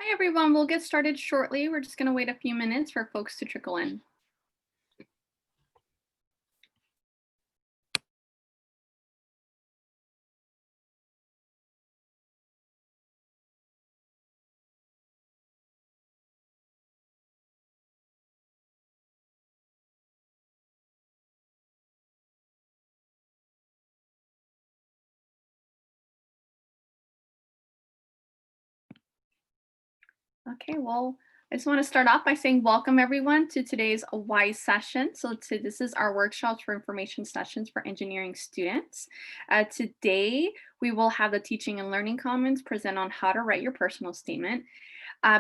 Hi, everyone. We'll get started shortly. We're just going to wait a few minutes for folks to trickle in. Okay, well, I just want to start off by saying welcome everyone to today's WISE session. This is our workshops for information sessions for engineering students. Today, we will have the Teaching and Learning Commons present on how to write your personal statement.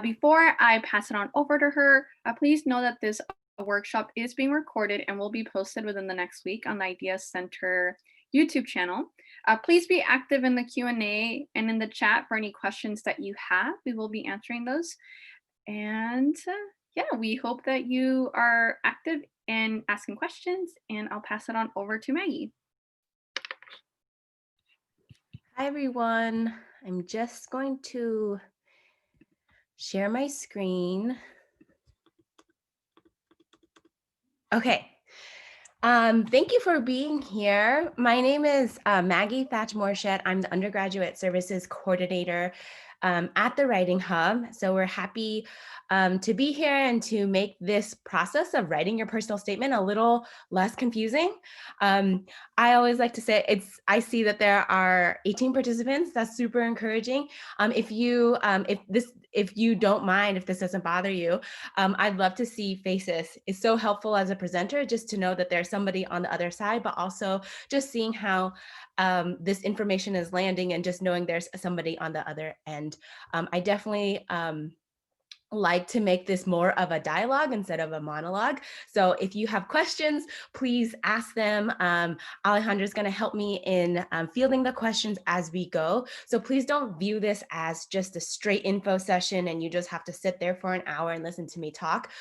Before I pass it on over to her, please know that this workshop is being recorded and will be posted within the next week on the Ideas Center YouTube channel. Please be active in the Q&A and in the chat for any questions that you have. We will be answering those. And yeah, we hope that you are active in asking questions, and I'll pass it on over to Maggie. Hi, everyone. I'm just going to share my screen. Okay. Thank you for being here. My name is Maggie Thatch-Morshett. I'm the Undergraduate Services Coordinator at the Writing Hub. So we're happy to be here and to make this process of writing your personal statement a little less confusing. I always like to say I see that there are 18 participants. That's super encouraging. If you don't mind, if this doesn't bother you, I'd love to see faces. It's so helpful as a presenter just to know that there's somebody on the other side, but also just seeing how this information is landing and just knowing there's somebody on the other end. I definitely like to make this more of a dialogue instead of a monologue. So if you have questions, please ask them. Alejandra's going to help me in fielding the questions as we go. So please don't view this as just a straight info session and you just have to sit there for an hour and listen to me talk.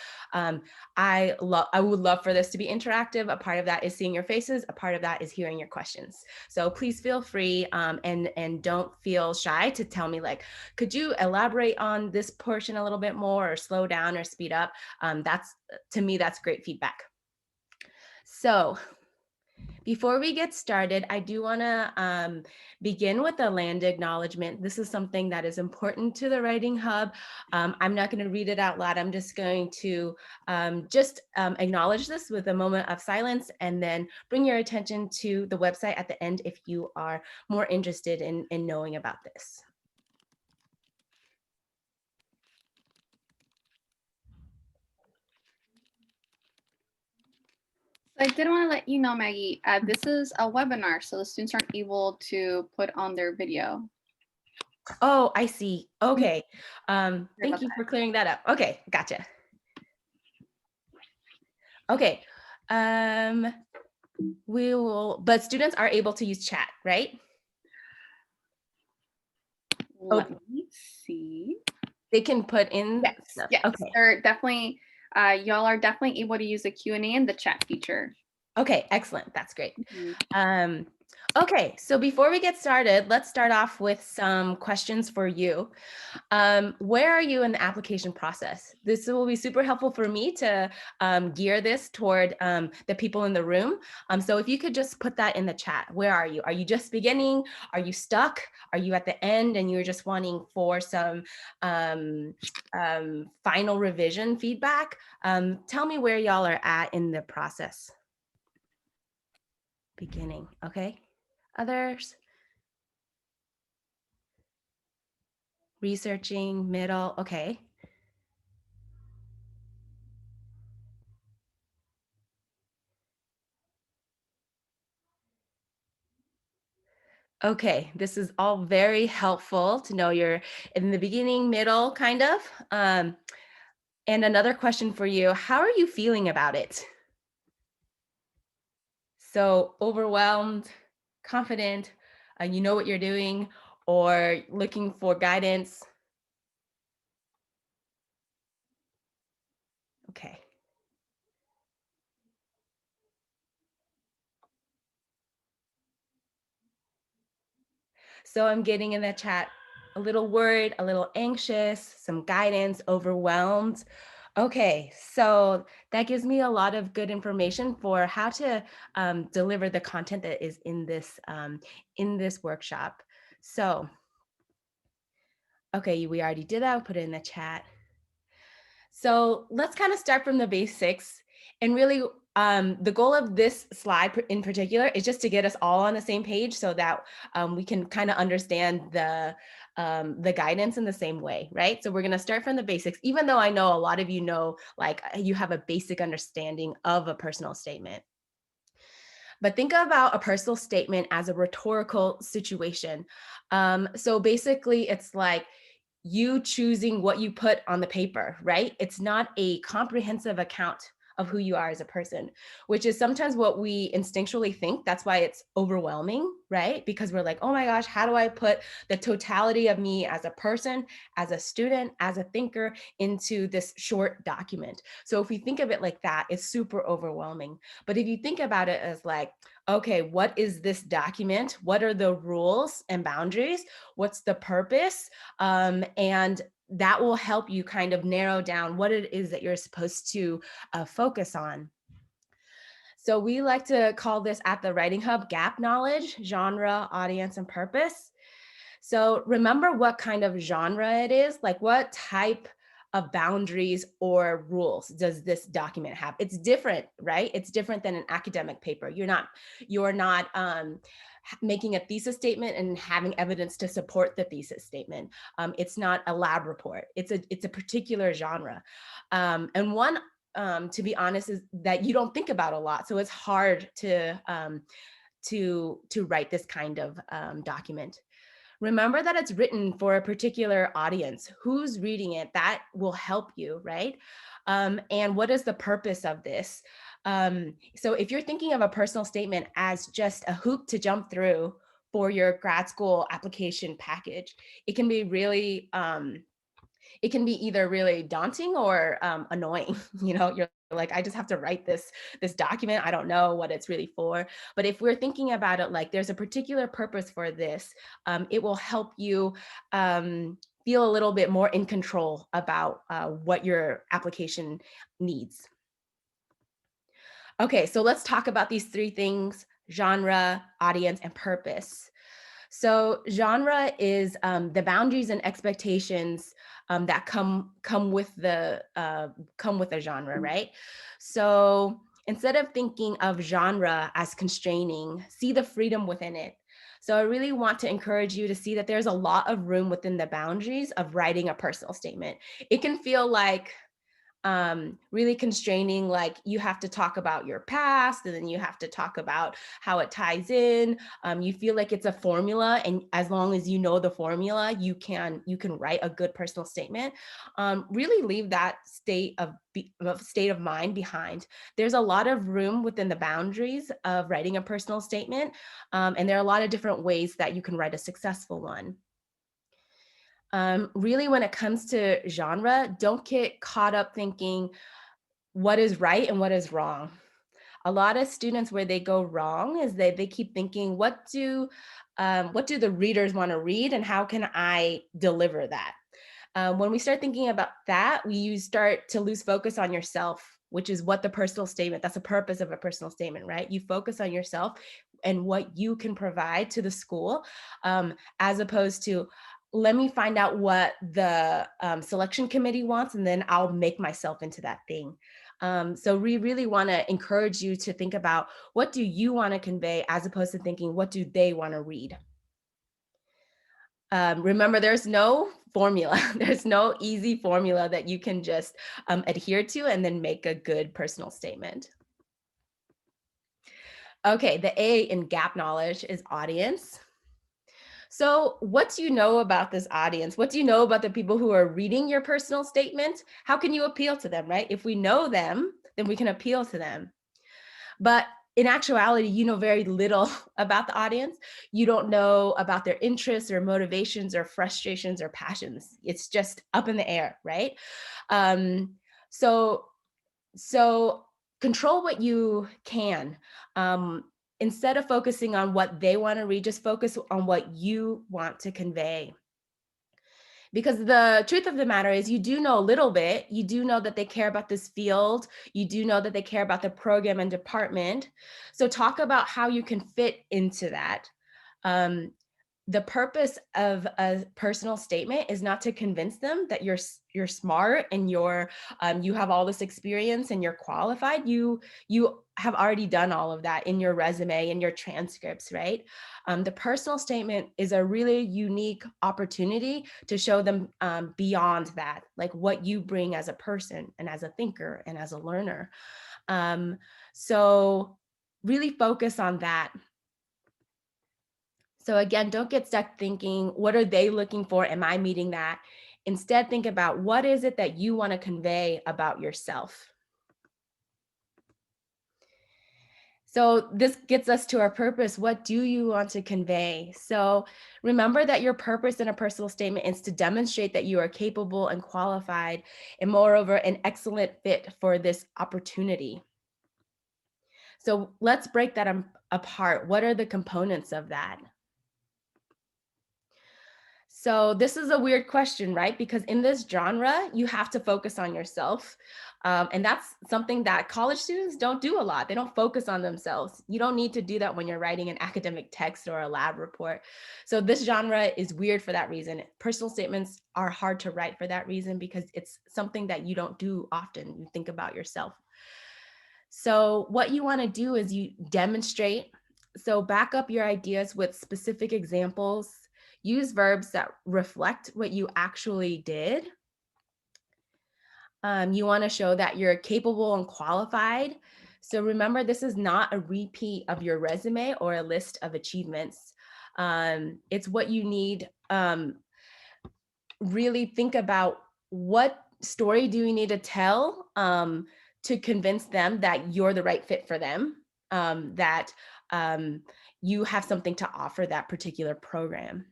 I would love for this to be interactive. A part of that is seeing your faces. A part of that is hearing your questions. So please feel free and don't feel shy to tell me, like, could you elaborate on this portion a little bit more, or slow down or speed up? To me, that's great feedback. So before we get started, I do want to begin with a land acknowledgement. This is something that is important to the Writing Hub. I'm not going to read it out loud. I'm just going to acknowledge this with a moment of silence and then bring your attention to the website at the end if you are more interested in knowing about this. I did want to let you know, Maggie, this is a webinar, so the students aren't able to put on their video. Oh, I see. Okay. Thank you for clearing that up. Okay, gotcha. Okay. But students are able to use chat, right? Let me see. They can put in. Yes, yes. Okay. They're definitely, y'all are definitely able to use the Q&A and the chat feature. Okay, excellent. That's great. Okay, so before we get started, let's start off with some questions for you. Where are you in the application process? This will be super helpful for me to gear this toward the people in the room. So if you could just put that in the chat, where are you? Are you just beginning? Are you stuck? Are you at the end and you're just wanting for some final revision feedback? Tell me where y'all are at in the process. Beginning, okay. Others? Researching, middle, okay. Okay, this is all very helpful to know you're in the beginning, middle, kind of. And another question for you, how are you feeling about it? So overwhelmed, confident, you know what you're doing, or looking for guidance? Okay. So I'm getting in the chat, a little worried, a little anxious, some guidance, overwhelmed? Okay, so that gives me a lot of good information for how to deliver the content that is in this workshop. So, okay, we already did that. I'll put it in the chat. So let's kind of start from the basics. And really, the goal of this slide in particular is just to get us all on the same page so that we can kind of understand the guidance in the same way, right? So we're going to start from the basics, even though I know a lot of you know, like you have a basic understanding of a personal statement. But think about a personal statement as a rhetorical situation. So basically, it's like you choosing what you put on the paper, right? It's not a comprehensive account of who you are as a person, which is sometimes what we instinctually think. That's why it's overwhelming, right? Because we're like, oh my gosh, how do I put the totality of me as a person, as a student, as a thinker into this short document? So if we think of it like that, it's super overwhelming. But if you think about it as like, okay, what is this document? What are the rules and boundaries? What's the purpose? And that will help you kind of narrow down what it is that you're supposed to focus on. So we like to call this at the Writing Hub gap knowledge, genre, audience, and purpose. So remember what kind of genre it is, like what type of boundaries or rules does this document have? It's different, right? It's different than an academic paper. You're not making a thesis statement and having evidence to support the thesis statement. It's not a lab report. It's a particular genre, and one to be honest is that you don't think about a lot. So it's hard to write this kind of document. Remember that it's written for a particular audience. Who's reading it? That will help you, right? And what is the purpose of this? So if you're thinking of a personal statement as just a hoop to jump through for your grad school application package, it can be really it can be either really daunting or annoying. You're like, I just have to write this document. I don't know what it's really for. But if we're thinking about it like there's a particular purpose for this, it will help you feel a little bit more in control about what your application needs. Okay, so let's talk about these three things: genre, audience, and purpose. So genre is the boundaries and expectations that come with a genre, right? So instead of thinking of genre as constraining, see the freedom within it. So I really want to encourage you to see that there's a lot of room within the boundaries of writing a personal statement. It can feel like really constraining, like you have to talk about your past and then you have to talk about how it ties in. You feel like it's a formula, and as long as you know the formula, you can write a good personal statement. Really leave that state of mind behind. There's a lot of room within the boundaries of writing a personal statement, and there are a lot of different ways that you can write a successful one. Really, when it comes to genre, don't get caught up thinking what is right and what is wrong. A lot of students, where they go wrong is they keep thinking, what do the readers want to read and how can I deliver that? When we start thinking about that, you start to lose focus on yourself, which is what the personal statement, that's the purpose of a personal statement, right? You focus on yourself and what you can provide to the school, as opposed to, let me find out what the selection committee wants, and then I'll make myself into that thing. So we really want to encourage you to think about, what do you want to convey, as opposed to thinking, what do they want to read? Remember, there's no formula. There's no easy formula that you can just adhere to and then make a good personal statement. Okay, the A in gap knowledge is audience. So, what do you know about this audience? What do you know about the people who are reading your personal statement? How can you appeal to them, right? If we know them, then we can appeal to them. But in actuality, you know very little about the audience. You don't know about their interests or motivations or frustrations or passions. It's just up in the air, right? Um, so so control what you can. Instead of focusing on what they want to read, just focus on what you want to convey. Because the truth of the matter is you do know a little bit. You do know that they care about this field. You do know that they care about the program and department. So talk about how you can fit into that. Um, the purpose of a personal statement is not to convince them that you're smart and you have all this experience and you're qualified. You have already done all of that in your resume and your transcripts, right? The personal statement is a really unique opportunity to show them beyond that, like what you bring as a person and as a thinker and as a learner. Um, so really focus on that. So again, don't get stuck thinking, what are they looking for? Am I meeting that? Instead, think about what is it that you want to convey about yourself. So this gets us to our purpose. What do you want to convey? So remember that your purpose in a personal statement is to demonstrate that you are capable and qualified, and moreover, an excellent fit for this opportunity. So let's break that apart. What are the components of that? So this is a weird question, right? Because in this genre, you have to focus on yourself. And that's something that college students don't do a lot. They don't focus on themselves. You don't need to do that when you're writing an academic text or a lab report. So this genre is weird for that reason. Personal statements are hard to write for that reason because it's something that you don't do often. You think about yourself. So what you want to do is you demonstrate. So back up your ideas with specific examples. Use verbs that reflect what you actually did. You want to show that you're capable and qualified. So remember, this is not a repeat of your resume or a list of achievements. It's what you need. Really think about what story do you need to tell to convince them that you're the right fit for them, that you have something to offer that particular program.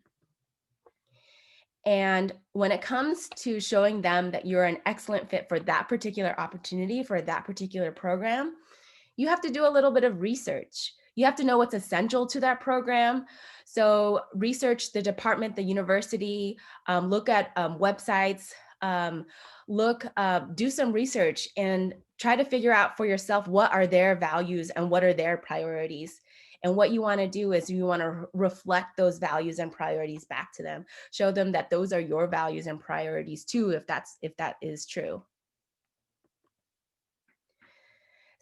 And when it comes to showing them that you're an excellent fit for that particular opportunity, for that particular program, you have to do a little bit of research. You have to know what's essential to that program. So research the department, the university, look at websites, do some research and try to figure out for yourself what are their values and what are their priorities. And what you want to do is you want to reflect those values and priorities back to them. Show them that those are your values and priorities too, if that is true.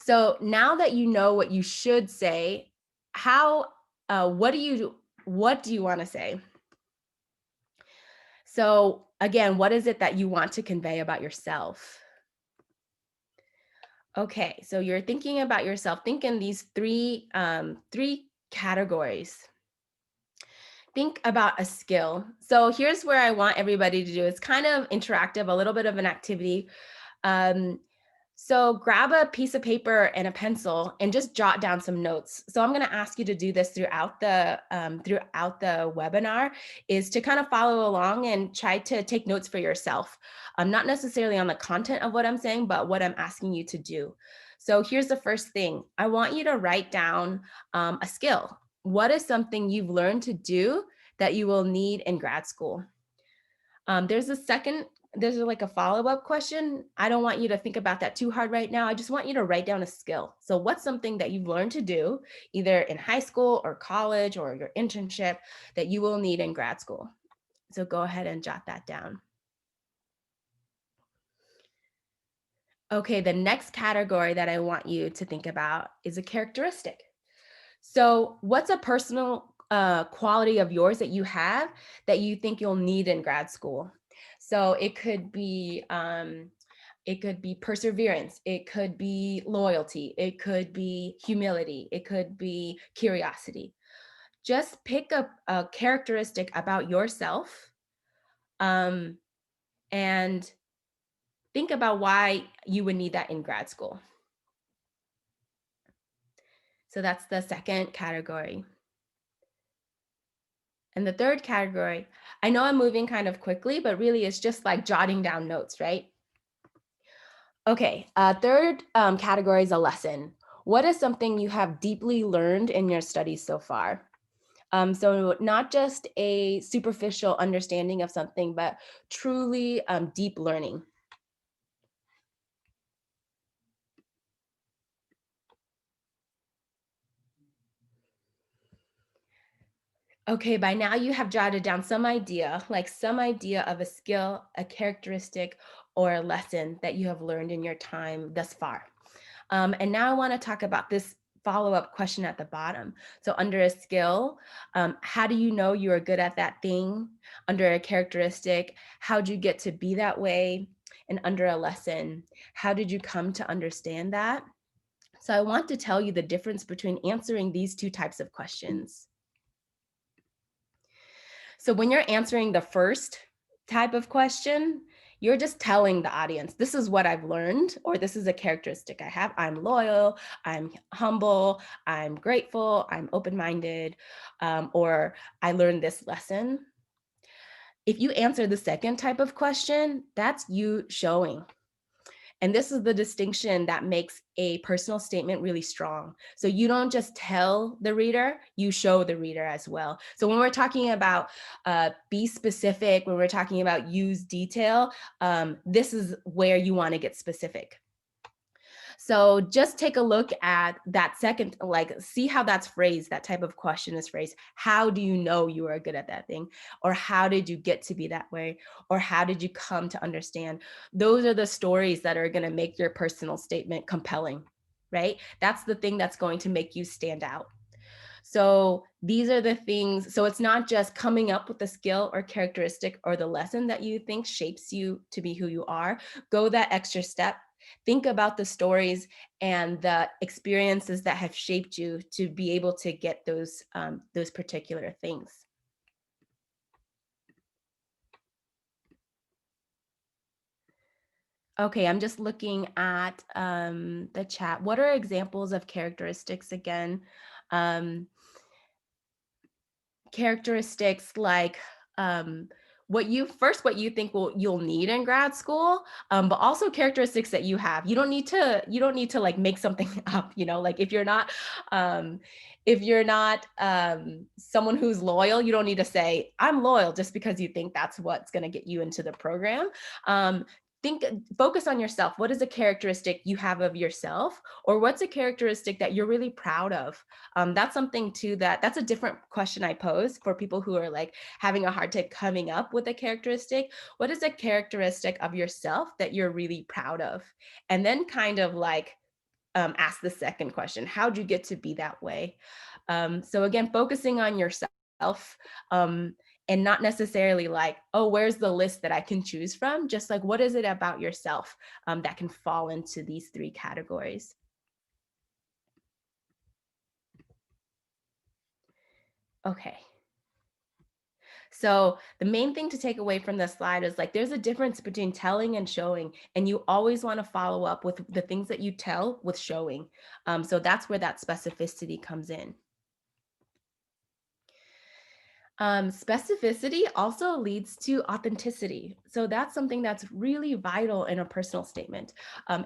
So now that you know what you should say, what do you want to say? So again, what is it that you want to convey about yourself? Okay, so you're thinking about yourself. Think in these three categories. Think about a skill. So here's where I want everybody to do. It's kind of interactive, a little bit of an activity. Um, So grab a piece of paper and a pencil and just jot down some notes. So I'm going to ask you to do this throughout the webinar, is to kind of follow along and try to take notes for yourself. Not necessarily on the content of what I'm saying, but what I'm asking you to do. So here's the first thing. I want you to write down a skill. What is something you've learned to do that you will need in grad school? There's like a follow-up question. I don't want you to think about that too hard right now. I just want you to write down a skill. So what's something that you've learned to do either in high school or college or your internship that you will need in grad school? So go ahead and jot that down. Okay, the next category that I want you to think about is a characteristic. So what's a personal quality of yours that you have that you think you'll need in grad school? So it could be perseverance, it could be loyalty, it could be humility, it could be curiosity. Just pick up a characteristic about yourself, um, and think about why you would need that in grad school. So that's the second category. And the third category, I know I'm moving kind of quickly, but really it's just like jotting down notes, right? Okay, third category is a lesson. What is something you have deeply learned in your studies so far? So not just a superficial understanding of something, but truly deep learning. Okay, by now you have jotted down some idea, like some idea of a skill, a characteristic, or a lesson that you have learned in your time thus far. And now I want to talk about this follow-up question at the bottom. So under a skill, how do you know you are good at that thing? Under a characteristic, how'd you get to be that way? And under a lesson, how did you come to understand that? So I want to tell you the difference between answering these two types of questions. So when you're answering the first type of question, you're just telling the audience, this is what I've learned, or this is a characteristic I have. I'm loyal, I'm humble, I'm grateful, I'm open minded, or I learned this lesson. If you answer the second type of question, that's you showing. And this is the distinction that makes a personal statement really strong. So you don't just tell the reader, you show the reader as well. So when we're talking about be specific, when we're talking about use detail, this is where you want to get specific. So just take a look at that second, like see how that's phrased, that type of question is phrased. How do you know you are good at that thing? Or how did you get to be that way? Or how did you come to understand? Those are the stories that are going to make your personal statement compelling, right? That's the thing that's going to make you stand out. So these are the things. So it's not just coming up with the skill or characteristic or the lesson that you think shapes you to be who you are. Go that extra step. Think about the stories and the experiences that have shaped you to be able to get those particular things. Okay, I'm just looking at the chat. What are examples of characteristics again? Um, Characteristics like what you think you'll need in grad school, but also characteristics that you have. You don't need to like make something up, like um if you're not someone who's loyal, you don't need to say I'm loyal just because you think that's what's going to get you into the program. um think Focus on yourself. What is a characteristic you have of yourself, or what's a characteristic that you're really proud of? That's something too, that's a different question I pose for people who are like having a hard time coming up with a characteristic. What is a characteristic of yourself that you're really proud of? And then kind of like ask the second question, how'd you get to be that way? So again, focusing on yourself, um, and not necessarily like, oh, where's the list that I can choose from? Just like, what is it about yourself that can fall into these three categories? Okay. So the main thing to take away from this slide is like there's a difference between telling and showing, and you always want to follow up with the things that you tell with showing. So that's where that specificity comes in. Specificity also leads to authenticity. So that's something that's really vital in a personal statement.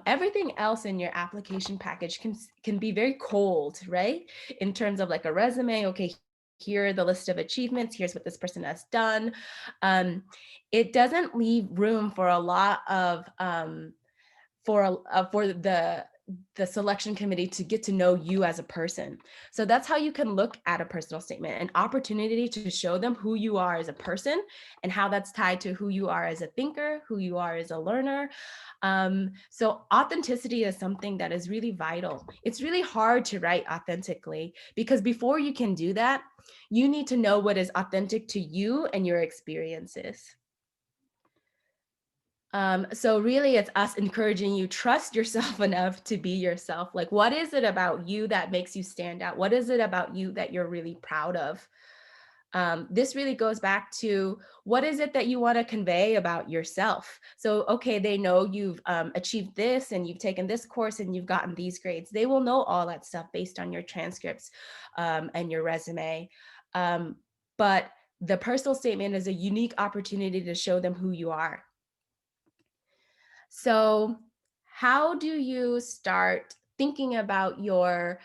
Everything else in your application package can be very cold, right? In terms of like a resume, okay, here are the list of achievements, here's what this person has done. Um, it doesn't leave room for a lot of for the selection committee to get to know you as a person. So that's how you can look at a personal statement, an opportunity to show them who you are as a person and how that's tied to who you are as a thinker, who you are as a learner. So authenticity is something that is really vital. It's really hard to write authentically because before you can do that, you need to know what is authentic to you and your experiences. So really it's us encouraging you, trust yourself enough to be yourself. Like, what is it about you that makes you stand out? What is it about you that you're really proud of? This really goes back to what is it that you want to convey about yourself? So, okay, they know you've achieved this and you've taken this course and you've gotten these grades. They will know all that stuff based on your transcripts and your resume. Um, but the personal statement is a unique opportunity to show them who you are. So, how do you start thinking about your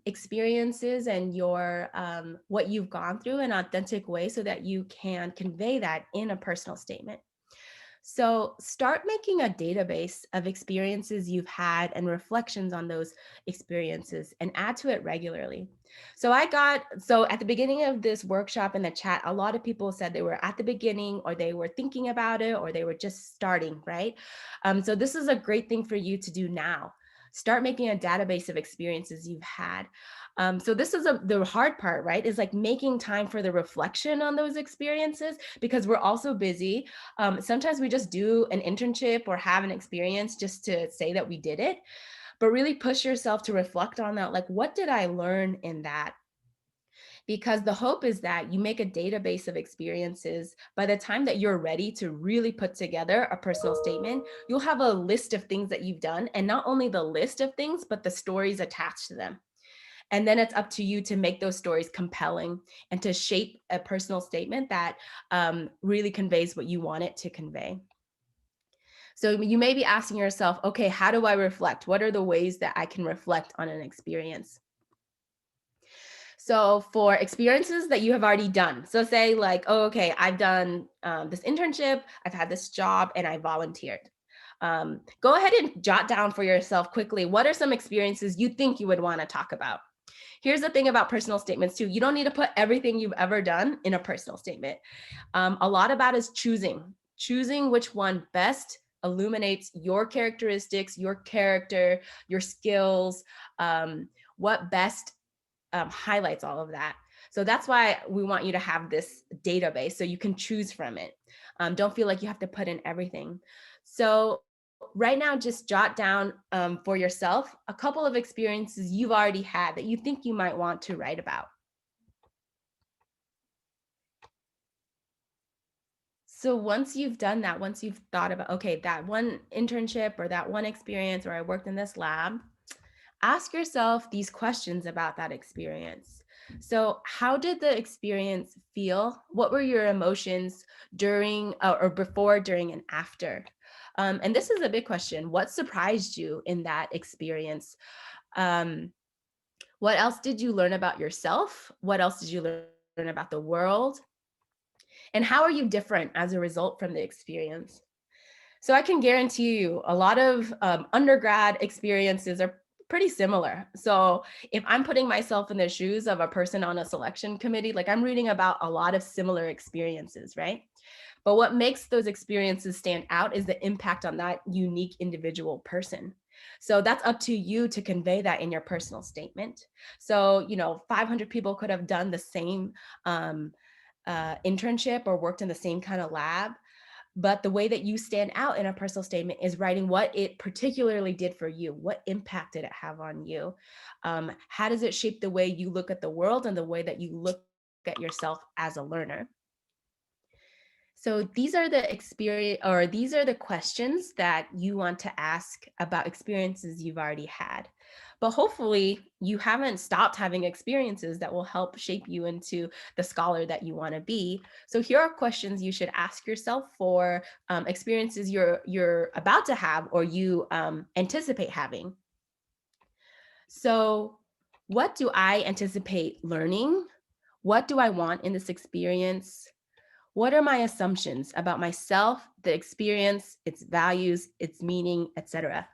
experiences and your what you've gone through in an authentic way so that you can convey that in a personal statement. So start making a database of experiences you've had and reflections on those experiences and add to it regularly. So at the beginning of this workshop in the chat, a lot of people said they were at the beginning or they were thinking about it or they were just starting, right? So this is a great thing for you to do now. Start making a database of experiences you've had. So this is the hard part, right? Is like making time for the reflection on those experiences because we're also busy. Sometimes we just do an internship or have an experience just to say that we did it, but really push yourself to reflect on that. Like, what did I learn in that? Because the hope is that you make a database of experiences. By the time that you're ready to really put together a personal statement, you'll have a list of things that you've done. And not only the list of things, but the stories attached to them. And then it's up to you to make those stories compelling and to shape a personal statement that really conveys what you want it to convey. So you may be asking yourself, okay, how do I reflect? What are the ways that I can reflect on an experience? So for experiences that you have already done, so say like, oh, okay, I've done this internship, I've had this job, and I volunteered. Go ahead and jot down for yourself quickly, what are some experiences you think you would want to talk about? Here's the thing about personal statements too. You don't need to put everything you've ever done in a personal statement. A lot about is choosing which one best illuminates your characteristics, your character, your skills, what best highlights all of that. So that's why we want you to have this database so you can choose from it. Don't feel like you have to put in everything. So right now, just jot down for yourself a couple of experiences you've already had that you think you might want to write about. So once you've done that, once you've thought about, okay, that one internship or that one experience, or I worked in this lab, ask yourself these questions about that experience. So, how did the experience feel? What were your emotions during or before, during, and after? And this is a big question. What surprised you in that experience? Um, what else did you learn about yourself? What else did you learn about the world? And how are you different as a result from the experience? So I can guarantee you a lot of undergrad experiences are pretty similar. So if I'm putting myself in the shoes of a person on a selection committee, like I'm reading about a lot of similar experiences, right? But what makes those experiences stand out is the impact on that unique individual person. So that's up to you to convey that in your personal statement. So, 500 people could have done the same um, internship or worked in the same kind of lab, but the way that you stand out in a personal statement is writing what it particularly did for you. What impact did it have on you? How does it shape the way you look at the world and the way that you look at yourself as a learner? So these are the experience, or these are the questions that you want to ask about experiences you've already had. But hopefully you haven't stopped having experiences that will help shape you into the scholar that you want to be. So here are questions you should ask yourself for experiences you're about to have or you anticipate having. So what do I anticipate learning? What do I want in this experience? What are my assumptions about myself, the experience, its values, its meaning, etc.?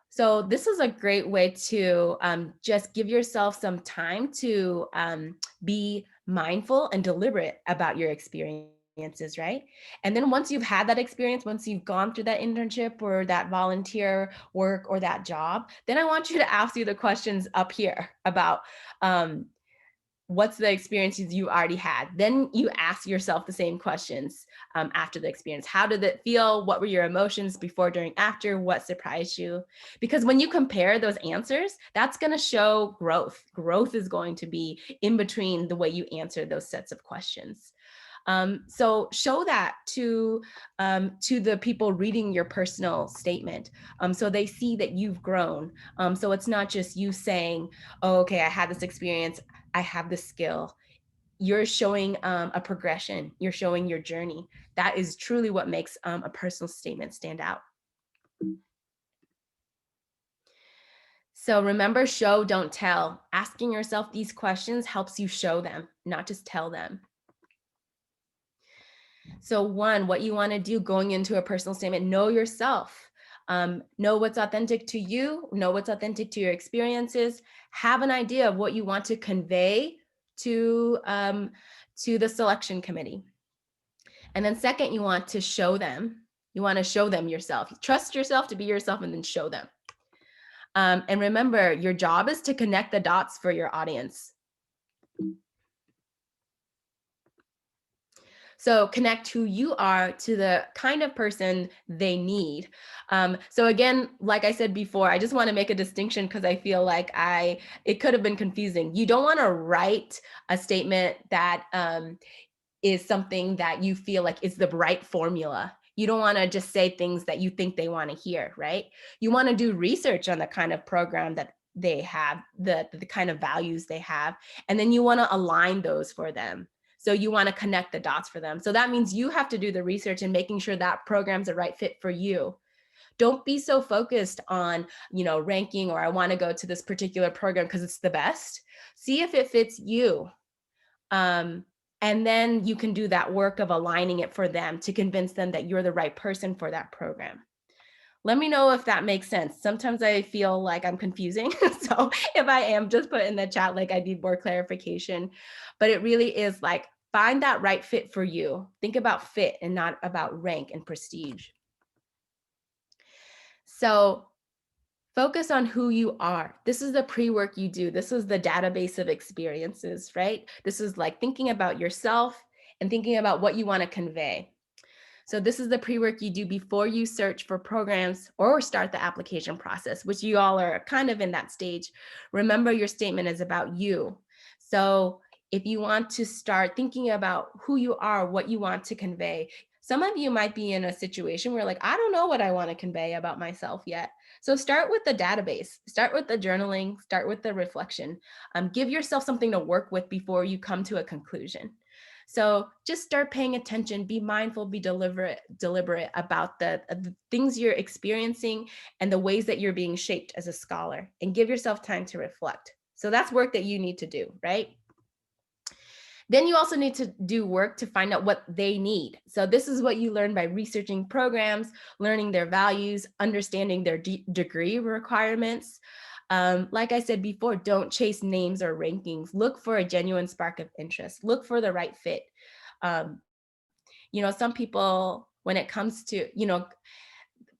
So this is a great way to just give yourself some time to be mindful and deliberate about your experiences, right? And then once you've had that experience, once you've gone through that internship or that volunteer work or that job, then I want you to ask you the questions up here about what's the experiences you already had. Then you ask yourself the same questions after the experience. How did it feel? What were your emotions before, during, after? What surprised you? Because when you compare those answers, that's going to show growth. Growth is going to be in between the way you answer those sets of questions. So show that to the people reading your personal statement, so they see that you've grown. So it's not just you saying, oh, okay, I had this experience, I have this skill. You're showing a progression. You're showing your journey. That is truly what makes a personal statement stand out. So remember, show, don't tell. Asking yourself these questions helps you show them, not just tell them. So, one, what you want to do going into a personal statement, know yourself. Know what's authentic to you, know what's authentic to your experiences, have an idea of what you want to convey to the selection committee. And then, second, you want to show them. You want to show them yourself. Trust yourself to be yourself and then show them. And remember, your job is to connect the dots for your audience. So connect who you are to the kind of person they need. So again, like I said before, I just want to make a distinction because I feel like it could have been confusing. You don't want to write a statement that is something that you feel like is the right formula. You don't want to just say things that you think they want to hear, right? You want to do research on the kind of program that they have, the kind of values they have, and then you want to align those for them. So you want to connect the dots for them. So that means you have to do the research and making sure that program's the right fit for you. Don't be so focused on, ranking, or I want to go to this particular program because it's the best. See if it fits you. And then you can do that work of aligning it for them to convince them that you're the right person for that program. Let me know if that makes sense. Sometimes I feel like I'm confusing. So if I am, just put in the chat, like I need more clarification. But it really is like, find that right fit for you. Think about fit and not about rank and prestige. So focus on who you are. This is the pre-work you do. This is the database of experiences, right? This is like thinking about yourself and thinking about what you want to convey. So this is the pre-work you do before you search for programs or start the application process, which you all are kind of in that stage. Remember, your statement is about you. So if you want to start thinking about who you are, what you want to convey, some of you might be in a situation where like, I don't know what I want to convey about myself yet. So start with the database, start with the journaling, start with the reflection. Give yourself something to work with before you come to a conclusion. So just start paying attention, be mindful, be deliberate about the things you're experiencing and the ways that you're being shaped as a scholar, and give yourself time to reflect. So that's work that you need to do, right? Then you also need to do work to find out what they need. So this is what you learn by researching programs, learning their values, understanding their degree requirements. Like I said before, don't chase names or rankings. Look for a genuine spark of interest. Look for the right fit. Um, some people, when it comes to,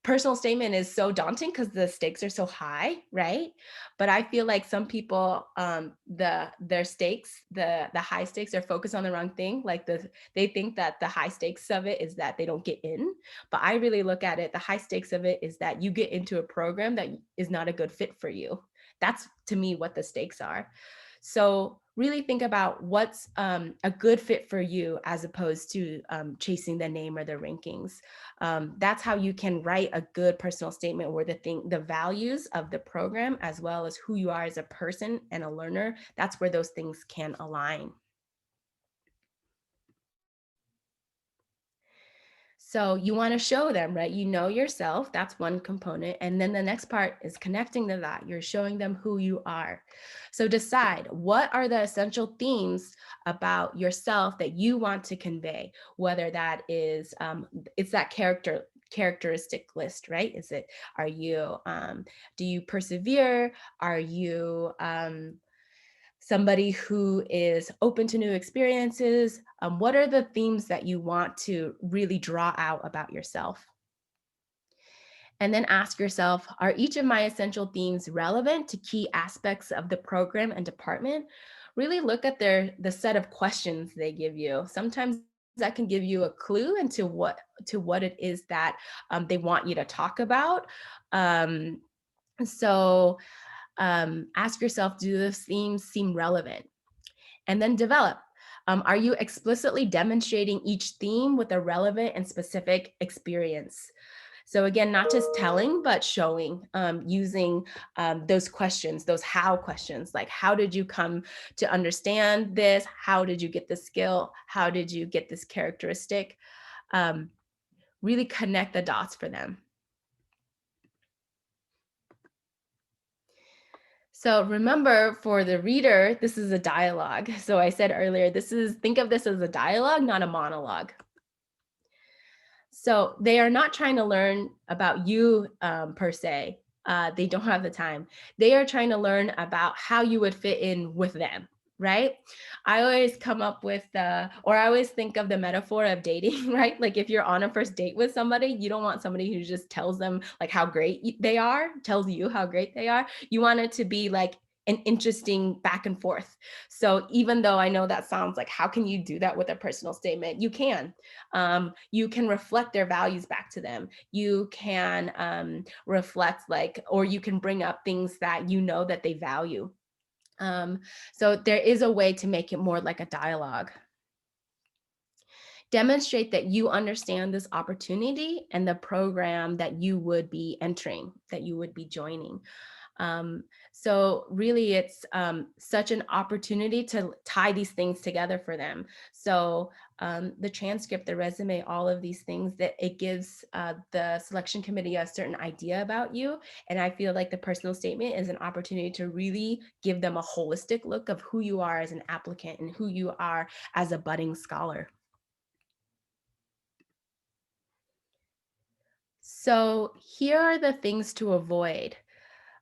personal statement is so daunting because the stakes are so high, right? But I feel like some people, their stakes, the high stakes, are focused on the wrong thing. Like they think that the high stakes of it is that they don't get in. But I really look at it, the high stakes of it is that you get into a program that is not a good fit for you. That's, to me, what the stakes are. So really think about what's a good fit for you as opposed to chasing the name or the rankings. That's how you can write a good personal statement where the values of the program, as well as who you are as a person and a learner, that's where those things can align. So you want to show them, right? You know yourself, that's one component. And then the next part is connecting to that. You're showing them who you are. So decide, what are the essential themes about yourself that you want to convey, whether that is, it's that characteristic list, right? Do you persevere? Are you, somebody who is open to new experiences? What are the themes that you want to really draw out about yourself? And then ask yourself, are each of my essential themes relevant to key aspects of the program and department? Really look at the set of questions they give you. Sometimes that can give you a clue into what it is that they want you to talk about. So ask yourself, do those themes seem relevant? And then develop. Are you explicitly demonstrating each theme with a relevant and specific experience? So again, not just telling, but showing, using those questions, those how questions, like how did you come to understand this? How did you get this skill? How did you get this characteristic? Really connect the dots for them. So remember, for the reader, this is a dialogue. So I said earlier, think of this as a dialogue, not a monologue. So they are not trying to learn about you per se. They don't have the time. They are trying to learn about how you would fit in with them, right? I always come up with or I always think of the metaphor of dating, right? Like if you're on a first date with somebody, you don't want somebody who just tells them like how great they are, tells you how great they are. You want it to be like an interesting back and forth. So even though I know that sounds like, how can you do that with a personal statement? You can reflect their values back to them. You can reflect or you can bring up things that you know that they value. So there is a way to make it more like a dialogue. Demonstrate that you understand this opportunity and the program that you would be entering, that you would be joining. So really it's such an opportunity to tie these things together for them. So the transcript, the resume, all of these things, that it gives the selection committee a certain idea about you. And I feel like the personal statement is an opportunity to really give them a holistic look of who you are as an applicant and who you are as a budding scholar. So here are the things to avoid.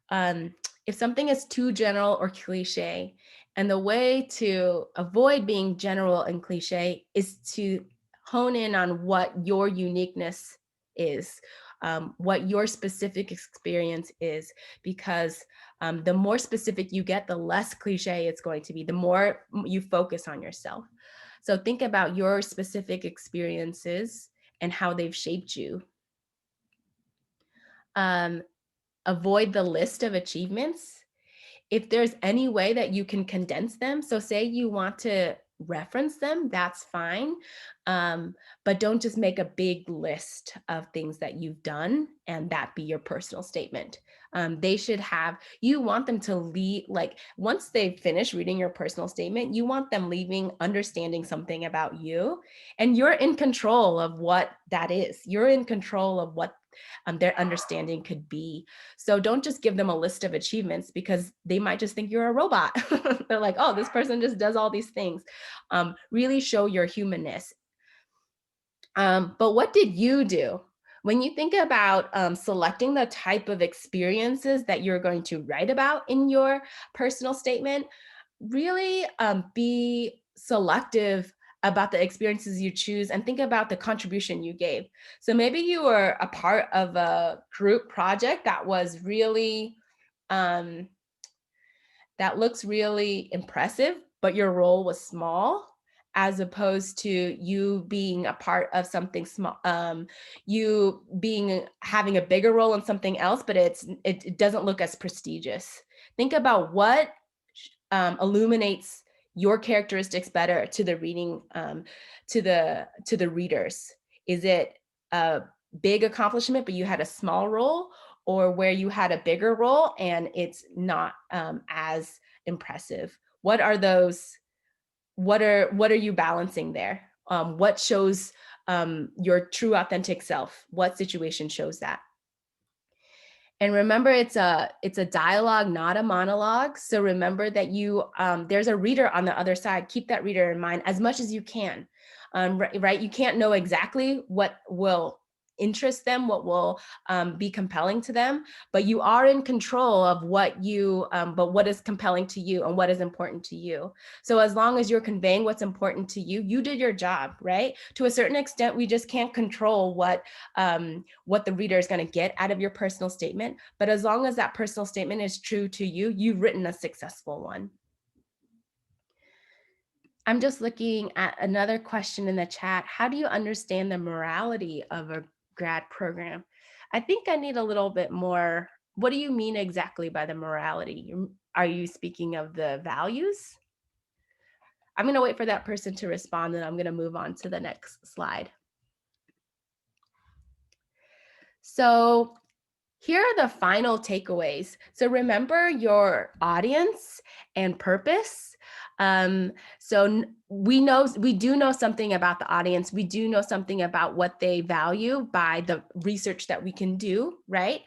Um, if something is too general or cliche, and the way to avoid being general and cliche is to hone in on what your uniqueness is, what your specific experience is, because the more specific you get, the less cliche it's going to be, the more you focus on yourself. So think about your specific experiences and how they've shaped you. Um, Avoid the list of achievements. If there's any way that you can condense them, so say you want to reference them, that's fine. But don't just make a big list of things that you've done and that be your personal statement. You want them to leave, like once they finish reading your personal statement, you want them leaving understanding something about you. And you're in control of what that is. You're in control of what their understanding could be. So don't just give them a list of achievements, because they might just think you're a robot. They're like, oh, this person just does all these things. Really show your humanness. But what did you do? When you think about selecting the type of experiences that you're going to write about in your personal statement, really be selective about the experiences you choose and think about the contribution you gave. So maybe you were a part of a group project that was really um, that looks really impressive, but your role was small, as opposed to you being a part of something small, you being having a bigger role in something else, but it doesn't look as prestigious. Think about what illuminates your characteristics better to the reading, to the readers. Is it a big accomplishment, but you had a small role, or where you had a bigger role and it's not as impressive? What are those? What are you balancing there? What shows your true authentic self? What situation shows that? And remember, it's a dialogue, not a monologue. So remember that there's a reader on the other side. Keep that reader in mind as much as you can. Right? You can't know exactly what will interest them, what will be compelling to them, but you are in control of what is compelling to you and what is important to you. So as long as you're conveying what's important to you, you did your job, right? To a certain extent, we just can't control what the reader is going to get out of your personal statement. But as long as that personal statement is true to you, you've written a successful one. I'm just looking at another question in the chat. How do you understand the morality of a grad program? I think I need a little bit more. What do you mean exactly by the morality? Are you speaking of the values? I'm going to wait for that person to respond, and I'm going to move on to the next slide. So here are the final takeaways. So remember your audience and purpose. We do know something about the audience. We do know something about what they value by the research that we can do, right?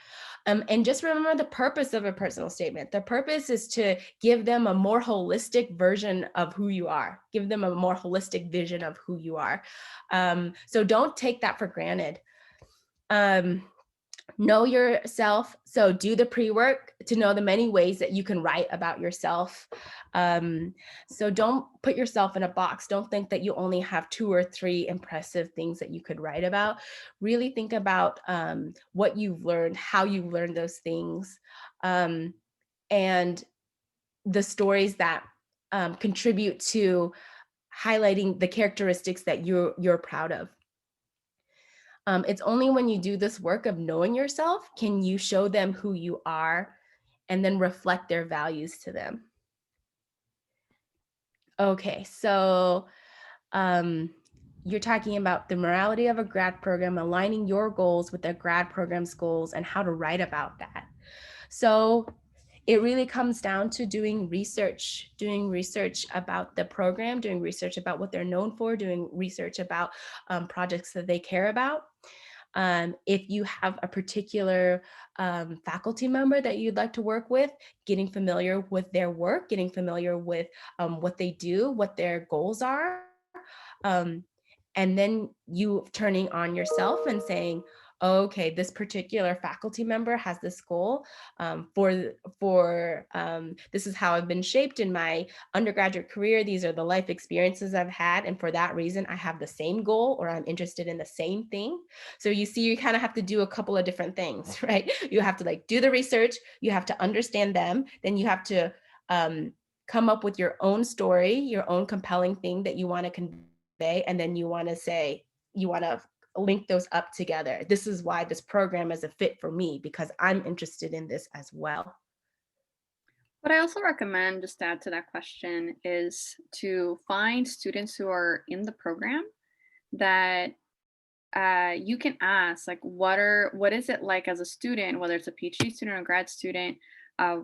And just remember the purpose of a personal statement. The purpose is to give them a more holistic version of who you are, give them a more holistic vision of who you are. So don't take that for granted. Know yourself. So do the pre-work to know the many ways that you can write about yourself. So don't put yourself in a box. Don't think that you only have 2 or 3 impressive things that you could write about. Really think about what you've learned, how you've learned those things, and the stories that contribute to highlighting the characteristics that you're proud of. It's only when you do this work of knowing yourself can you show them who you are and then reflect their values to them. Okay, so you're talking about the morality of a grad program, aligning your goals with the grad program's goals, and how to write about that. So it really comes down to doing research about the program, doing research about what they're known for, doing research about projects that they care about. If you have a particular faculty member that you'd like to work with, getting familiar with their work, getting familiar with what they do, what their goals are. Um, and then you turning on yourself and saying, okay, this particular faculty member has this goal this is how I've been shaped in my undergraduate career. These are the life experiences I've had. And for that reason, I have the same goal or I'm interested in the same thing. So you see, you kind of have to do a couple of different things, right? You have to like do the research, you have to understand them, then you have to come up with your own story, your own compelling thing that you want to convey. And then you want to link those up together. This is why this program is a fit for me because I'm interested in this as well. What I also recommend, just to add to that question, is to find students who are in the program that you can ask, like, what is it like as a student, whether it's a PhD student or a grad student, uh,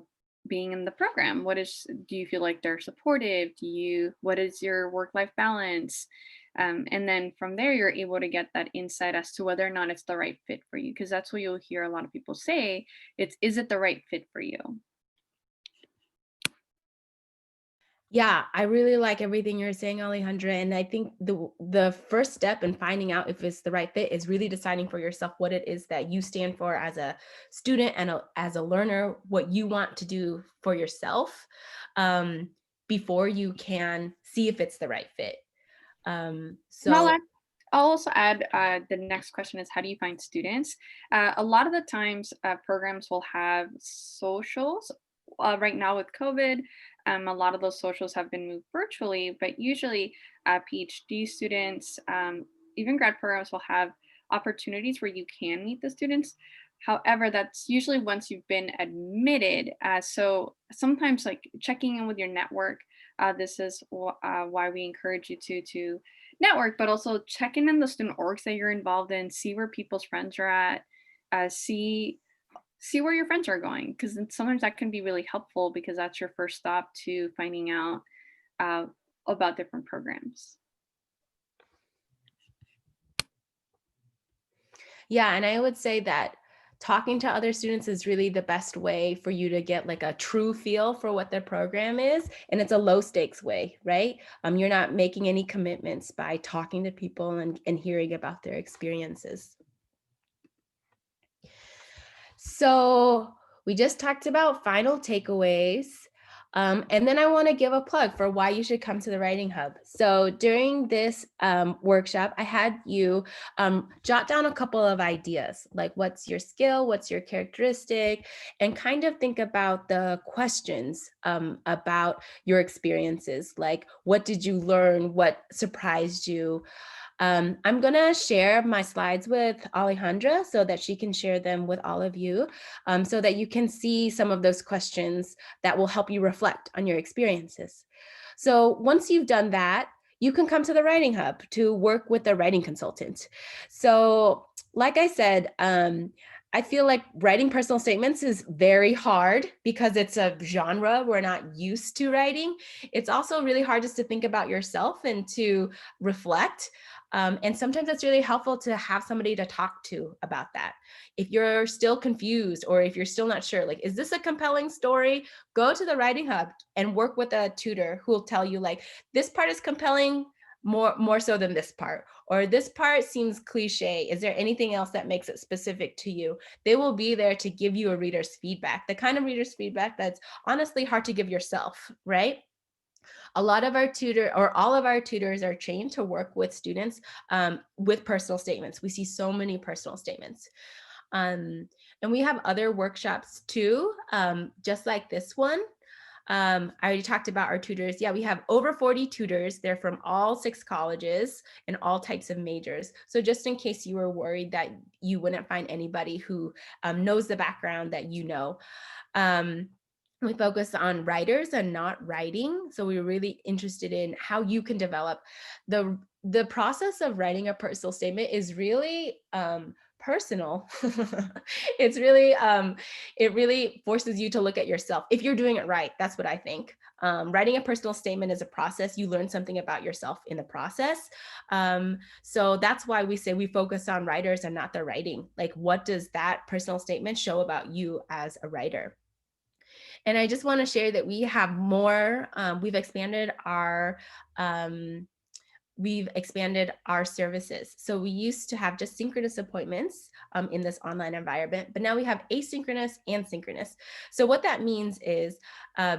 being in the program? Do you feel like they're supportive? What is your work life balance? And then from there, you're able to get that insight as to whether or not it's the right fit for you, because that's what you'll hear a lot of people say. Is it the right fit for you? Yeah, I really like everything you're saying, Alejandra. And I think the first step in finding out if it's the right fit is really deciding for yourself what it is that you stand for as a student and as a learner, what you want to do for yourself um, before you can see if it's the right fit. And So I'll also add, the next question is, how do you find students? A lot of the times, programs will have socials. Right now with COVID, a lot of those socials have been moved virtually, but usually PhD students, even grad programs will have opportunities where you can meet the students. However, that's usually once you've been admitted. So sometimes, like checking in with your network, this is why we encourage you to network, but also checking in the student orgs that you're involved in, see where people's friends are at, see where your friends are going, because sometimes that can be really helpful because that's your first stop to finding out uh, about different programs. yeah, and I would say that talking to other students is really the best way for you to get like a true feel for what their program is. And it's a low stakes way, right? You're not making any commitments by talking to people and hearing about their experiences. So we just talked about final takeaways. And then I want to give a plug for why you should come to the Writing Hub. So during this workshop, I had you jot down a couple of ideas, like what's your skill, what's your characteristic, and kind of think about the questions about your experiences, like what did you learn, what surprised you. I'm going to share my slides with Alejandra so that she can share them with all of you so that you can see some of those questions that will help you reflect on your experiences. So once you've done that, you can come to the Writing Hub to work with a writing consultant. So like I said, I feel like writing personal statements is very hard because it's a genre we're not used to writing. It's also really hard just to think about yourself and to reflect. And sometimes it's really helpful to have somebody to talk to about that. If you're still confused or if you're still not sure, like, is this a compelling story? Go to the Writing Hub and work with a tutor who will tell you, like, this part is compelling more so than this part, or this part seems cliche. Is there anything else that makes it specific to you? They will be there to give you a reader's feedback, the kind of reader's feedback that's honestly hard to give yourself, right? A lot of our all of our tutors are trained to work with students with personal statements. We see so many personal statements. Um, and we have other workshops too, just like this one. I already talked about our tutors. Yeah, we have over 40 tutors. They're from all 6 colleges and all types of majors. So just in case you were worried that you wouldn't find anybody who knows the background that you know. Um, we focus on writers and not writing. So we were really interested in how you can develop the process of writing a personal statement is really personal. It's really it really forces you to look at yourself if you're doing it right. That's what I think. Writing a personal statement is a process. You learn something about yourself in the process. So that's why we say we focus on writers and not the writing. Like, what does that personal statement show about you as a writer? And I just want to share that we have more, um, we've expanded our services. So we used to have just synchronous appointments in this online environment, but now we have asynchronous and synchronous. So what that means is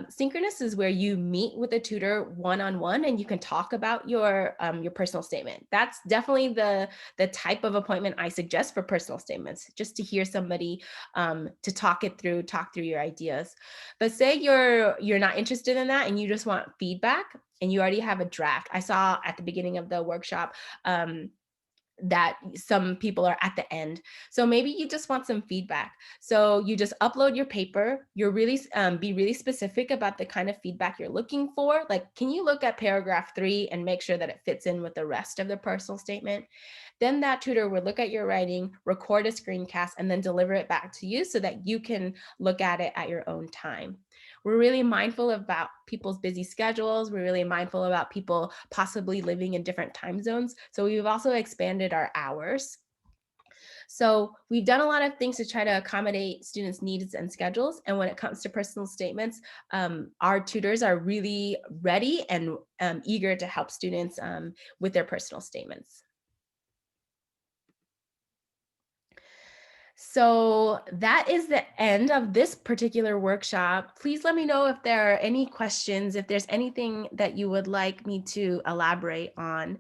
synchronous is where you meet with a tutor one-on-one and you can talk about your personal statement. That's definitely the type of appointment I suggest for personal statements, just to hear somebody to talk through your ideas. But say you're not interested in that and you just want feedback, and you already have a draft. I saw at the beginning of the workshop that some people are at the end. So maybe you just want some feedback. So you just upload your paper. You're really be really specific about the kind of feedback you're looking for. Like, can you look at paragraph 3 and make sure that it fits in with the rest of the personal statement? Then that tutor would look at your writing, record a screencast, and then deliver it back to you so that you can look at it at your own time. We're really mindful about people's busy schedules. We're really mindful about people possibly living in different time zones. So we've also expanded our hours. So we've done a lot of things to try to accommodate students' needs and schedules. And when it comes to personal statements, our tutors are really ready and eager to help students with their personal statements. So that is the end of this particular workshop. Please let me know if there are any questions, if there's anything that you would like me to elaborate on.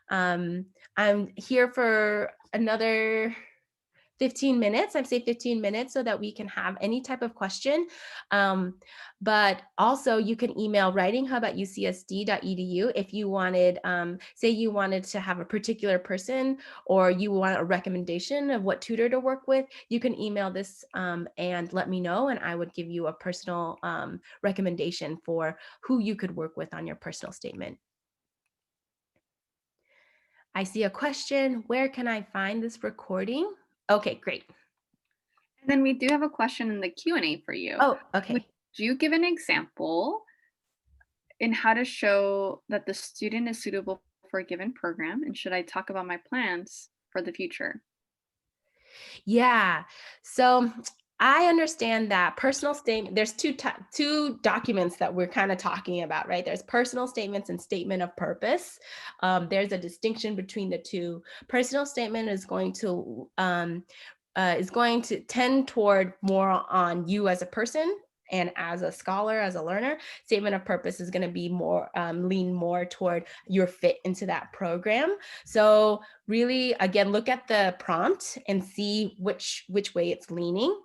Um, I'm here for another 15 minutes. I'd say 15 minutes so that we can have any type of question. Um, but also you can email writinghub@ucsd.edu if you wanted, say you wanted to have a particular person or you want a recommendation of what tutor to work with, you can email this and let me know, and I would give you a personal recommendation for who you could work with on your personal statement. I see a question. Where can I find this recording? Okay, great. And then we do have a question in the Q&A for you. Oh, Would okay. you give an example in how to show that the student is suitable for a given program? And should I talk about my plans for the future? Yeah. So I understand that personal statement, there's two documents that we're kind of talking about, right? There's personal statements and statement of purpose. There's a distinction between the two. Personal statement is going to tend toward more on you as a person and as a scholar, as a learner. Statement of purpose is going to be more lean more toward your fit into that program. So really, again, look at the prompt and see which way it's leaning.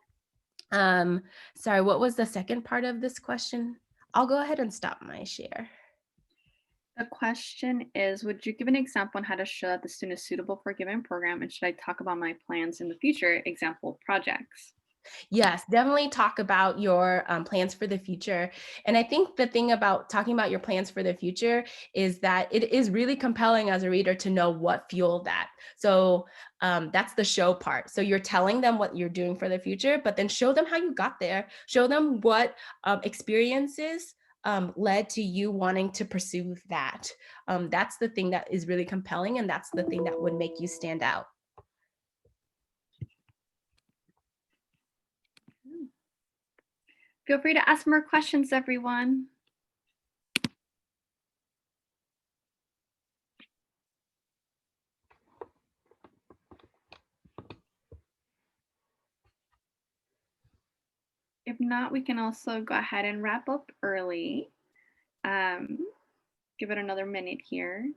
Sorry, what was the second part of this question? I'll go ahead and stop my share. The question is, would you give an example on how to show that the student is suitable for a given program? And should I talk about my plans in the future, example projects? Yes, definitely talk about your plans for the future. And I think the thing about talking about your plans for the future is that it is really compelling as a reader to know what fueled that. So that's the show part. So you're telling them what you're doing for the future, but then show them how you got there. Show them what experiences led to you wanting to pursue that. That's the thing that is really compelling, and that's the thing that would make you stand out. Feel free to ask more questions, everyone. If not, we can also go ahead and wrap up early. Give it another minute here.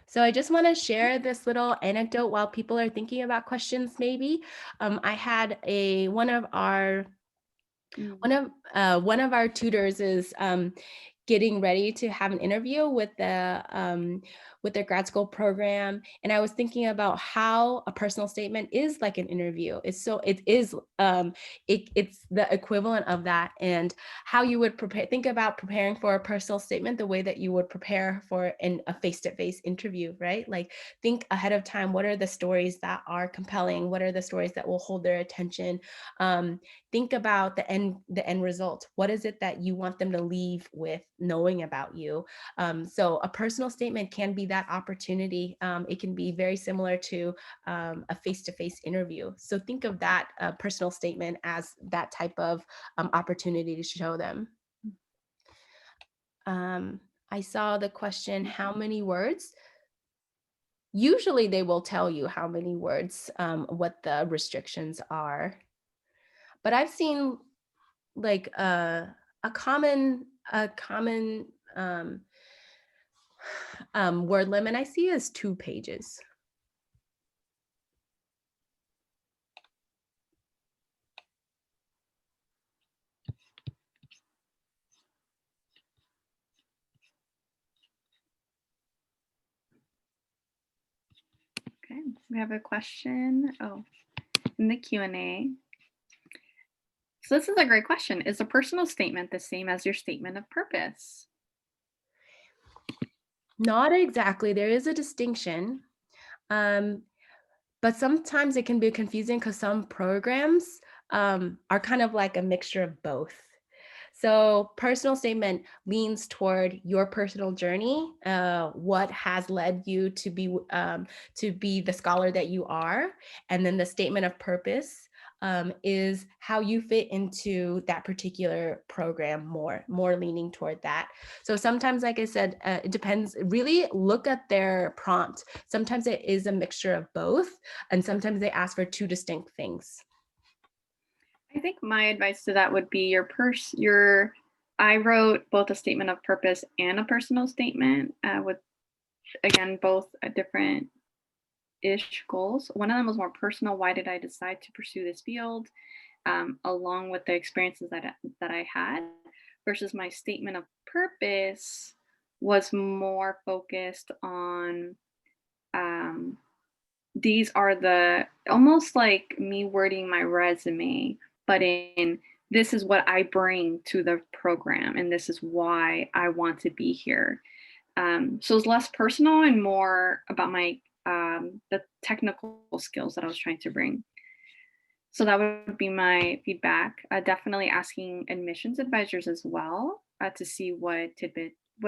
So I just want to share this little anecdote while people are thinking about questions. Maybe I had a Mm. one of our tutors is getting ready to have an interview with their grad school program, and I was thinking about how a personal statement is like an interview. It is it's the equivalent of that, and how you would prepare. Think about preparing for a personal statement the way that you would prepare for a face-to-face interview, right? Like think ahead of time. What are the stories that are compelling? What are the stories that will hold their attention? Think about the end result. What is it that you want them to leave with knowing about you? So a personal statement can be that opportunity. It can be very similar to a face-to-face interview. So think of that personal statement as that type of opportunity to show them. I saw the question, how many words? Usually they will tell you how many words, what the restrictions are. But I've seen like a common word limit I see is 2 pages. Okay, we have a question. Oh, in the Q&A. So this is a great question. Is a personal statement the same as your statement of purpose? Not exactly. There is a distinction. Um, but sometimes it can be confusing because some programs are kind of like a mixture of both. So, personal statement leans toward your personal journey, what has led you to be the scholar that you are, and then the statement of purpose is how you fit into that particular program, more leaning toward that. So sometimes, like I said, it depends. Really look at their prompt. Sometimes it is a mixture of both, and sometimes they ask for two distinct things. I think my advice to that would be I wrote both a statement of purpose and a personal statement with, again, both different ish goals. One of them was more personal. Why did I decide to pursue this field? Along with the experiences that I had, versus my statement of purpose was more focused on um, these are the almost like me wording my resume, but in this is what I bring to the program, and this is why I want to be here. So it's less personal and more about my the technical skills that I was trying to bring. So that would be my feedback. Definitely asking admissions advisors as well to see what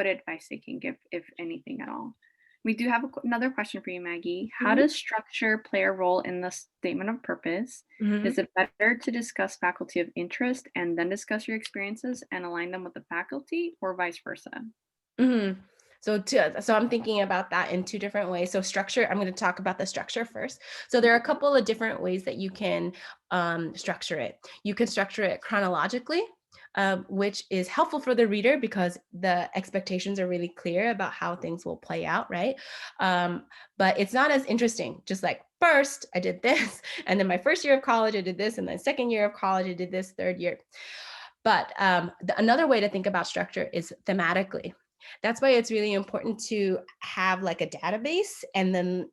advice they can give, if anything at all. We do have another question for you, Maggie. How Mhm. does structure play a role in the statement of purpose? Mhm. Is it better to discuss faculty of interest and then discuss your experiences and align them with the faculty, or vice versa? Mhm. So I'm thinking about that in two different ways. So structure, I'm going to talk about the structure first. So there are a couple of different ways that you can structure it. You can structure it chronologically, which is helpful for the reader because the expectations are really clear about how things will play out, right? Um, but it's not as interesting. Just like first I did this, and then my first year of college I did this, and then second year of college I did this, third year. But another way to think about structure is thematically. That's why it's really important to have like a database and then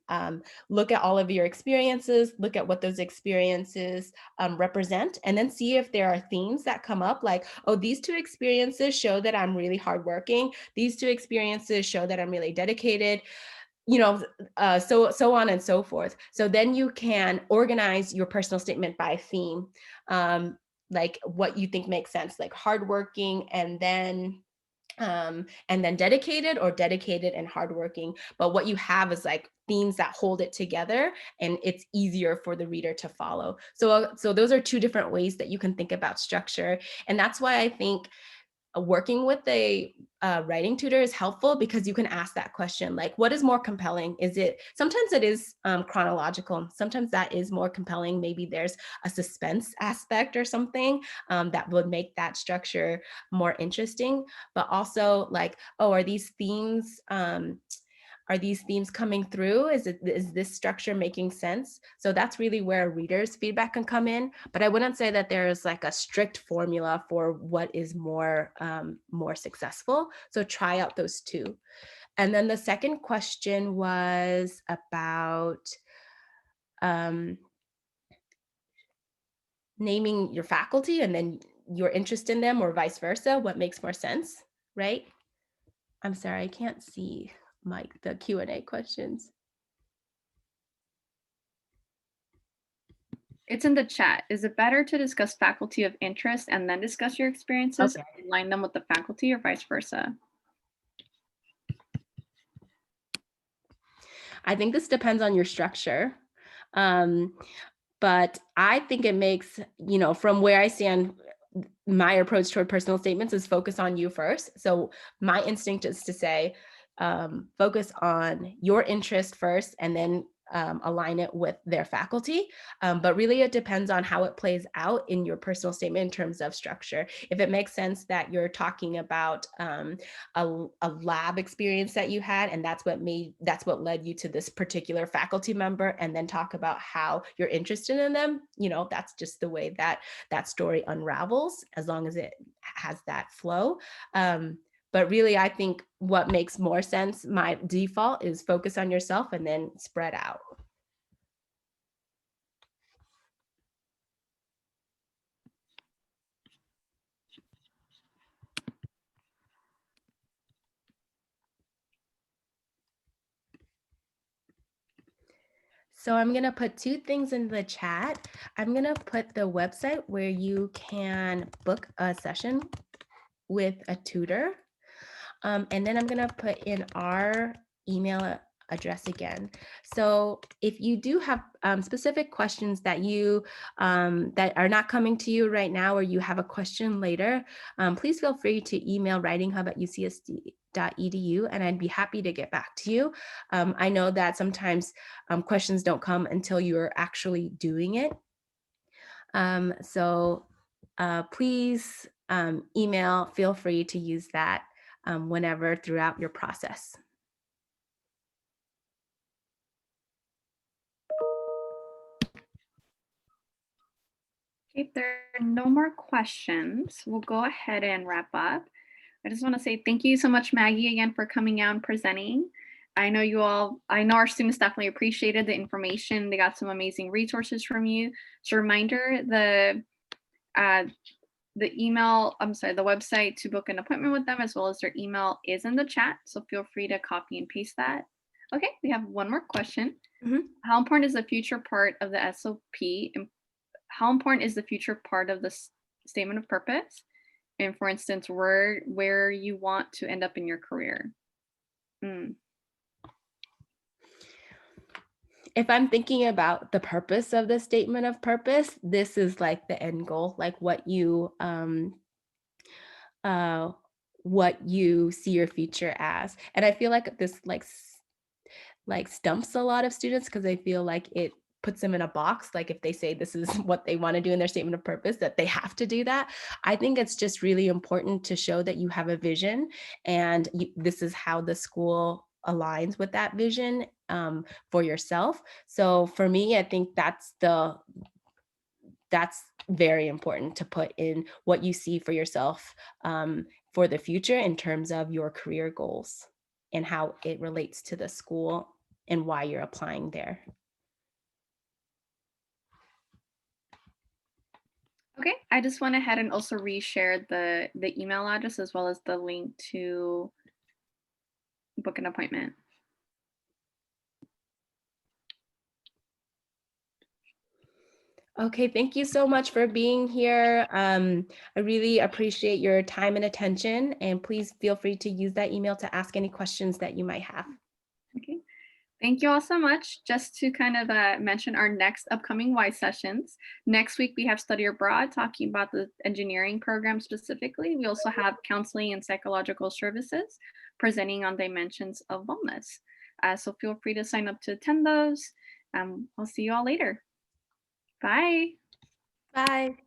look at all of your experiences, look at what those experiences represent, and then see if there are themes that come up like, oh, these two experiences show that I'm really hardworking. These two experiences show that I'm really dedicated, so on and so forth. So then you can organize your personal statement by theme, like what you think makes sense, like hardworking and then dedicated, or dedicated and hardworking. But what you have is like themes that hold it together, and it's easier for the reader to follow. So those are two different ways that you can think about structure, and that's why I think working with a writing tutor is helpful, because you can ask that question, like, what is more compelling? Is it, sometimes it is chronological, sometimes that is more compelling. Maybe there's a suspense aspect or something that would make that structure more interesting. But also like, oh, are these themes coming through? Is this structure making sense? So that's really where readers' feedback can come in. But I wouldn't say that there's like a strict formula for what is more successful. So try out those two. And then the second question was about um, naming your faculty and then your interest in them, or vice versa. What makes more sense, right? I'm sorry, I can't see the Q&A questions. It's in the chat. Is it better to discuss faculty of interest and then discuss your experiences, Okay. align them with the faculty, or vice versa? I think this depends on your structure. Um, but I think it makes, from where I stand, my approach toward personal statements is focus on you first. So my instinct is to say, focus on your interest first, and then align it with their faculty. But really, it depends on how it plays out in your personal statement in terms of structure. If it makes sense that you're talking about a lab experience that you had, and that's what led you to this particular faculty member, and then talk about how you're interested in them, that's just the way that story unravels, as long as it has that flow. But really, I think what makes more sense, my default, is focus on yourself and then spread out. So I'm going to put two things in the chat. I'm going to put the website where you can book a session with a tutor. And then I'm going to put in our email address again. So if you do have specific questions that that are not coming to you right now, or you have a question later, please feel free to email writinghub@ucsd.edu, and I'd be happy to get back to you. I know that sometimes questions don't come until you're actually doing it. So please email, feel free to use that whenever throughout your process. If there are no more questions, we'll go ahead and wrap up. I just want to say thank you so much, Maggie, again for coming out and presenting. I know our students definitely appreciated the information. They got some amazing resources from you. So reminder, the website to book an appointment with them, as well as their email, is in the chat. So feel free to copy and paste that. Okay, we have one more question. Mhm. How important is the future part of the SOP? How important is the future part of the statement of purpose? And for instance, where you want to end up in your career? If I'm thinking about the purpose of the statement of purpose, this is like the end goal, like what you see your future as. And I feel like this like stumps a lot of students, because I feel like it puts them in a box. Like if they say this is what they want to do in their statement of purpose, that they have to do that. I think it's just really important to show that you have a vision, and this is how the school aligns with that vision for yourself. So for me, I think that's very important to put in what you see for yourself for the future in terms of your career goals and how it relates to the school and why you're applying there. Okay, I just went ahead and also reshared the email address as well as the link to book an appointment. Okay, thank you so much for being here. I really appreciate your time and attention, and please feel free to use that email to ask any questions that you might have. Okay. Thank you all so much. Just to kind of mention our next upcoming Y sessions. Next week, we have Study Abroad talking about the engineering program specifically. We also have counseling and psychological services presenting on dimensions of wellness. So feel free to sign up to attend those. I'll see you all later. Bye. Bye.